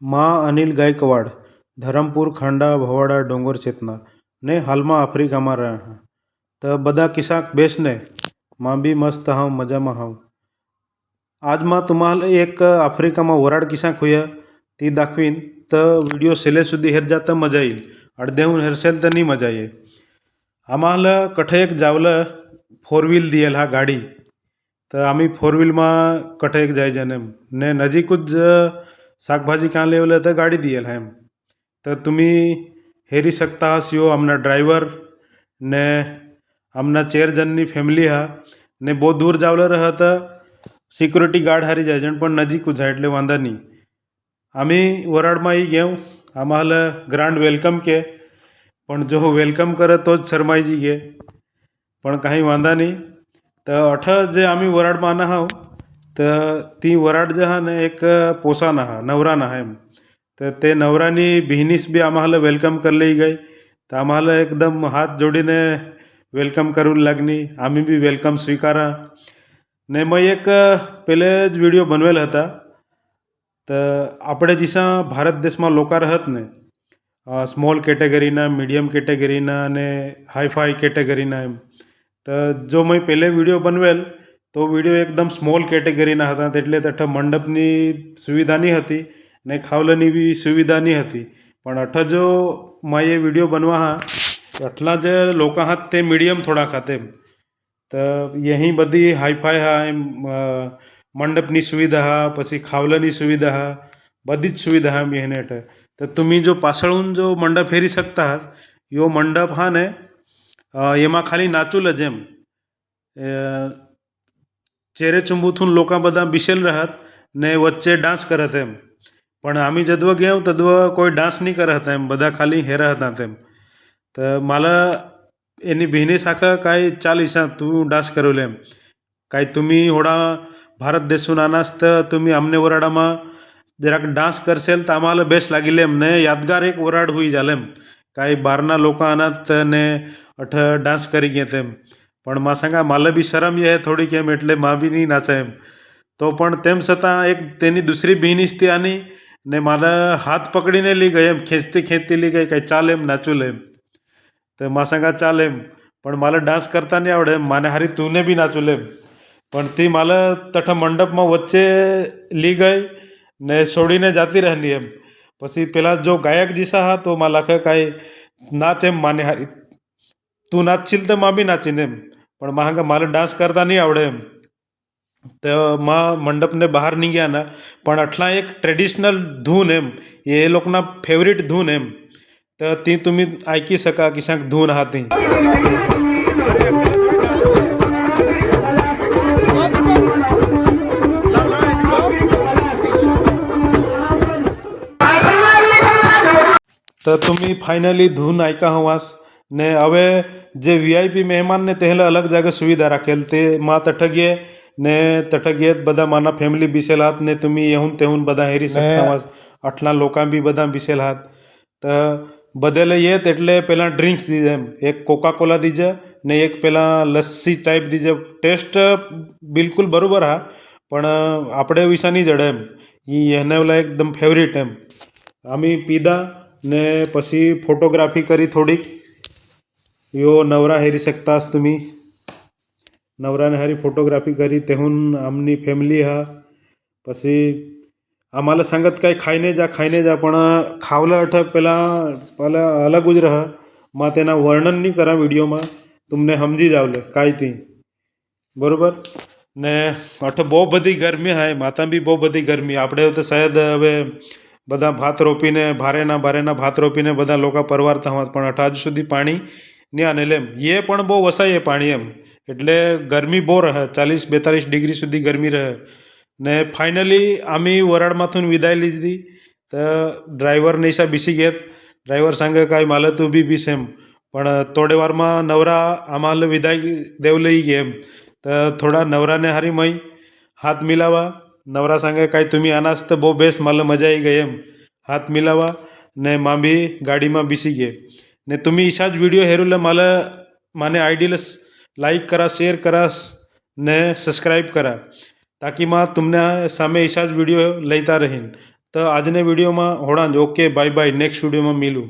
માં અનિલ ગાયકવાડ ધરમપુર ખાંડા ભવાડા ડोंगर चेतना ने હાલમાં આફ્રિકામાં રહ્યા તો બધા કિસ્સા બેસને માં બી મસ્ત હાવ મજામાં હાવ આજમાં तुम्हाला एक आफ्रिकाમાં वराड किस्सा खुया ती दाखवीन तर व्हिडिओ सेले सुधी हेरजा तर मजा येईल अर्ध्याहून हेरसेल तर नाही मजा ये आम्हाला कठे एक जावलं 4 व्हील दिયેલ हा गाडी तर आम्ही 4 व्हीલમાં કઠે એક જાય જને ને નજીક જ શાકભાજી કાં લેવલે તો ગાડી દિયેલ એમ તો तुम्ही हेरी શકતા હશો આમના ડ્રાઈવર ને આમના 4 જણની ફેમિલી હા ને બહુ દૂર જાવલે રહે તો સિક્યુરિટી ગાર્ડ હારી જાય જણ પણ નજીક જાય એટલે વાંધા નહીં આम्ही વરાડમાં આવી ગયા આम्हाला ગ્રાન્ડ વેલકમ કે પણ જો વેલકમ કરે તો જ શરમાઈજી गे પણ કાંઈ વાંધા નહીં तर अठ जे आम्ही वराडમાં આના હાવ तर ती वराड जे हा ने एक पोसाना हा नवराना हा एम तर ते नवरानी बहिणीस बी आम्हाला वेलकम करली गई तर आम्हाला एकदम हात जोडीने वेलकम करू लागनी आम्ही बी वेलकम स्वीकारा ने मग एक પેલે જ વિડીયો बनवेल હતા તો આપણે જીસા ભારત દેશમાં લોકા રહત ને સ્મોલ કેટેગરીના મીડિયમ કેટેગરીના અને હાઈફાઈ કેટેગરીના એમ તો જો મેં પહેલે વિડીયો बनवेल તો વિડીયો એકદમ સ્મોલ કેટેગરીના હતા એટલે તઠ મંડપની સુવિધા નહીં હતી ને ખાવલાની બી સુવિધા નહીં હતી પણ અઠ જો માએ વિડીયો बनवा હા આટલા જે લોકા હાથ તે મીડિયમ થોડા ખાતે તો यही બધી હાઈફાઈ હા એમ મંડપની સુવિધા હા પછી ખાવલાની સુવિધા હા બધી જ સુવિધા હા એમ એને હેઠળ તો तुम्ही જો પાછળून જો મંડપ ફેરી શકતા यो મંડપ હા ને એમાં ખાલી નાચુલ જ એમ ચેરે ચુંબુથુન લોકા બધા બિસેલ રહત ને વચ્ચે ડાન્સ કરત એમ પણ આમી જદવ ગયા તદવ કોઈ ડાન્સ નહીં કરત એમ બધા ખાલી હેરા હતા તેમ તો માલા એની બહેને સાખા કાંઈ ચાલ ઈશા તું ડાન્સ કરેલો એમ કાંઈ तुम्ही હોડા ભારત દેશून આનાસ તો तुम्ही આમને વરાડામાં જરાક ડાન્સ કરશેલ તો આम्हाला બેસ લાગીલે એમ ને યાદગાર એક વરાડ હોઈ જાલે એમ કાંઈ બહારના લોકો આનાત ને અઠ ડાન્સ કરી ગયા તેમ પણ માં सांगा માલે બી શરમ એ થોડી કેમ એટલે માં બી નહીં નાચે એમ તો પણ તેમ છતાં એક તેની દૂસરી બહેનીસ તે આની ને મારા હાથ પકડીને લઈ ગઈ એમ ખેંચતી ખેંચતી લઈ ગઈ કાંઈ ચાલ એમ નાચું એમ તો માં सांगा ચાલ એમ પણ મારે ડાન્સ કરતા નહીં આવડે એમ માને હારી તુંને બી નાચું એમ પણ તી માલે તઠ મંડપમાં વચ્ચે લઈ ગઈ ને છોડીને જાતી રહેલી એમ પછી પેલા જો ગાયક જીસા હા તો માં લાખે કાંઈ નાચ એમ માને હારી તું નાચશીલ તો માં બી નાચીને એમ પણ માં सांगा મારે ડાન્સ કરતા નહીં આવડે એમ તો માં મંડપને બહાર નહીં ગયા ના પણ આટલા એક ટ્રેડિશનલ ધૂન એમ એ લોકોના ફેવરિટ ધૂન એમ તો ती तुम्ही ऐकी सका की सांग धून हाती તો तुम्ही फायनली ધૂન ऐका हवास ને હવે જે વીઆઈપી મહેમાનને તેહલા અલગ જાગે સુવિધા રાખેલ તે માં તઠગીએ ને તઠગીએ બધા માના ફેમિલી બિસેલ હાથ ને तुम्ही येहून तेहून બધા હેરી શકતા હવાસ આટલા લોકા બી બધા બિસેલ હાથ તો બધાલે येत એટલે પેલા ડ્રિંક્સ દીજે એમ એક કોકા કોલા દીજે ને એક પેલા લસ્સી ટાઈપ દીજે ટેસ્ટ બિલકુલ બરોબર હા પણ આપણે વિસા નહીં જડે એમ એ એને ઓલા એકદમ ફેવરિટ એમ આમી પીધા ને પછી ફોટોગ્રાફી કરી થોડીક यो नवरा हेरी सकतास तुम्ही नवराने हारी फोटोग्राफी करी तेहून आमनी फॅमिली हा પછી आम्हाला सांगत काय खाઈને जा पण खावलं अठ પેલા અલગ જ રહે માં તેના વર્ણન નહીં કરા વિડીયોમાં તમને સમજી જાવલે કાંઈ તી બરોબર ને અઠ બહુ બધી ગરમી હાય માતા બી બહુ બધી ગરમી આપણે તો શાયદ હવે બધા ભાત રોપીને ભારેના ભાત રોપીને બધા લોકો પરવારતા હોત પણ અઠ હજુ સુધી પાણી નહીં આનેલ એમ એ પણ બહુ વસાય પાણી એમ એટલે ગરમી બહુ રહે 40-42 ડિગ્રી સુધી ગરમી રહે ને ફાઇનલી આમી વરાડમાંથું વિદાય લીધી તો ડ્રાઈવરને હિસાબ બીસી ગયા ડ્રાઈવર सांगे કાંઈ માલે તું બી બીસ એમ પણ થોડે વારમાં નવરા આમાલે વિદાય દેવ લઈ ગયા એમ તો થોડા નવરાને હારી મય હાથ મિલાવા નવરા सांगे કાંઈ तुम्ही આનાસ તો બહુ બેસ માલે મજા આવી ગઈ એમ હાથ મિલાવા ને માં બી ગાડીમાં બીસી ગયે ને तुम्ही ઈશાજ વિડીયો હેરુલે માને આઈડીલે લાઈક કરા શેર કરા ને સબસ્ક્રાઈબ કરા ताकि मां तुमने सामे ईशाज वीडियो लेता रहीन તો આજને વિડીયોમાં હોડા જ. ઓકે બાય બાય, નેક્સ્ટ વિડીયોમાં મિલું.